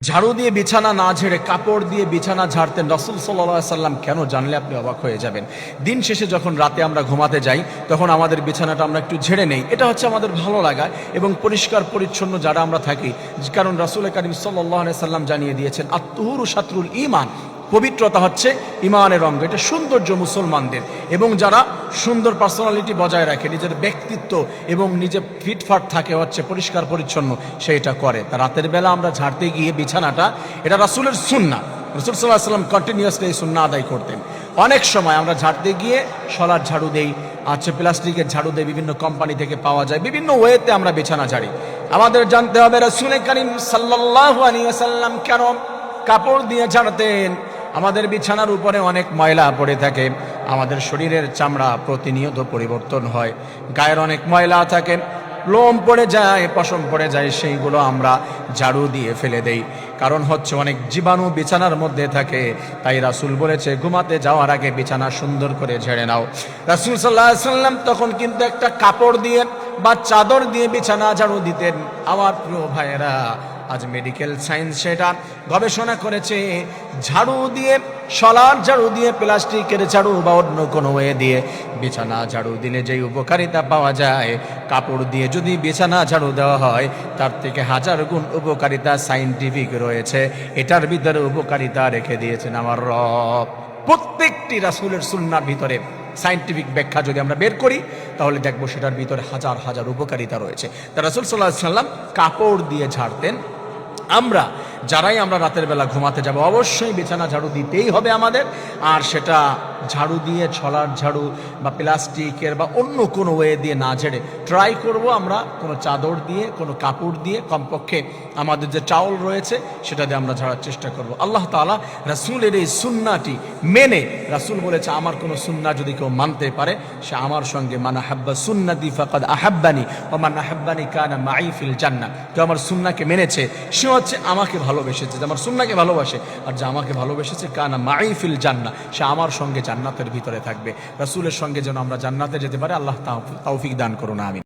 ঝাড়ু দিয়ে বিছানা না ঝেড়ে কাপড় দিয়ে বিছানা ঝাড়তেন রাসূল সাল্লাল্লাহু আলাইহি সাল্লাম। কেন জানলে আপনি অবাক হয়ে যাবেন। দিন শেষে যখন রাতে আমরা ঘুমাতে যাই তখন আমাদের বিছানাটা আমরা একটু ঝেড়ে নেই। এটা হচ্ছে আমাদের ভালো লাগা এবং পরিষ্কার পরিচ্ছন্ন যারা আমরা থাকি, কারণ রাসূল করিম সাল্লাল্লাহু আলাইহি সাল্লাম জানিয়ে দিয়েছেন আত-তুহুরু শাতরুল ঈমান, পবিত্রতা হচ্ছে ইমানের অঙ্গ। এটা সৌন্দর্য মুসলমানদের, এবং যারা সুন্দর পার্সোনালিটি বজায় রাখে, নিজের ব্যক্তিত্ব এবং নিজে ফিটফাট থাকে, হচ্ছে পরিষ্কার পরিচ্ছন্ন, সেইটা করে। তা রাতের বেলা আমরা ঝাড়তে গিয়ে বিছানাটা, এটা রাসূলের সুন্নাহ। রাসূল সাল্লাল্লাহু আলাইহি ওয়াসাল্লাম কন্টিনিউয়াসলি এই সুন্নাহ আদায় করতেন। অনেক সময় আমরা ঝাড়তে গিয়ে শলার ঝাড়ু দেই, প্লাস্টিকের ঝাড়ু দেই, বিভিন্ন কোম্পানি থেকে পাওয়া যায়, বিভিন্ন ওয়েতে আমরা বিছানা ঝাড়ি। আমাদের জানতে হবে রাসূল করিম সাল্লাল্লাহু আলাইহি ওয়াসাল্লাম কেন কাপড় দিয়ে ঝাড়তেন। আমাদের বিছানার উপরে অনেক ময়লা পড়ে থাকে, আমাদের শরীরের চামড়া প্রতিনিয়ত পরিবর্তন হয়, গায়ের অনেক ময়লা থাকে, লোম পড়ে যায়, পশম পড়ে যায়, সেইগুলো আমরা ঝাড়ু দিয়ে ফেলে দেই। কারণ হচ্ছে অনেক জীবাণু বিছানার মধ্যে থাকে। তাই রাসূল বলেছে ঘুমাতে যাওয়ার আগে বিছানা সুন্দর করে ঝেড়ে নাও। রাসূল সাল্লাল্লাহু আলাইহি ওয়াসাল্লাম তখন কিন্তু একটা কাপড় দিয়ে বা চাদর দিয়ে বিছানা ঝাড়ু দিতেন। আমার প্রিয় ভাইয়েরা, আজ মেডিকেল সায়েন্স সেটা গবেষণা করেছে, ঝাড়ু দিয়ে, শলার ঝাড়ু দিয়ে, প্লাস্টিকের ঝাড়ু বা অন্য কোনো ওয়ে দিয়ে বিছানা ঝাড়ু দিলে যেই উপকারিতা পাওয়া যায়, কাপড় দিয়ে যদি বিছানা ঝাড়ু দেওয়া হয় তার থেকে 1000 গুণ উপকারিতা সায়েন্টিফিক রয়েছে। এটার ভিতরে উপকারিতা রেখে দিয়েছেন আমার রব। প্রত্যেকটি রাসূলের সুন্নাহর ভিতরে সায়েন্টিফিক ব্যাখ্যা যদি আমরা বের করি তাহলে দেখবো সেটার ভিতরে হাজার হাজার উপকারিতা রয়েছে। তা রাসূল সাল্লাল্লাহু আলাইহি ওয়াসাল্লাম কাপড় দিয়ে ঝাড়তেন। আমরা রাতের বেলা ঘুমাতে যাব অবশ্যই বিছানা ঝাড়ু দিতেই হবে আমাদের। আর সেটা ঝাড়ু দিয়ে, ছলার ঝাড়ু বা প্লাস্টিকের বা অন্য কোনো ওয়ে দিয়ে না ঝেড়ে ট্রাই করব আমরা কোনো চাদর দিয়ে, কোনো কাপড় দিয়ে, কমপক্ষে আমাদের যে চাউল রয়েছে সেটা দিয়ে আমরা ঝাড়ার চেষ্টা করব। আল্লাহ তাআলা রাসূলের এই সুন্নাহটি মেনে, রাসূল বলেছে আমার কোনো সুন্নাহ যদি কেউ মানতে পারে সে আমার সঙ্গে, মান আহাব্বা সুন্নতি ফাকাদ আহাব্বানি ওয়া মান আহাব্বানি কানা মাই ফিল জান্নাহ। কেউ আমার সুন্নাহকে মেনেছে সে হচ্ছে আমাকে ভালোবেসেছে, যে আমার সুন্নাহকে ভালোবাসে, আর যে আমাকে ভালোবেসেছে কানা মাই ফিল জান্নাহ, সে আমার সঙ্গে জান্নাতের ভিতরে থাকবে। রাসূলের সঙ্গে যেন আমরা জান্নাতে যেতে পারি, আল্লাহ তৌফিক দান করুন, আমিন।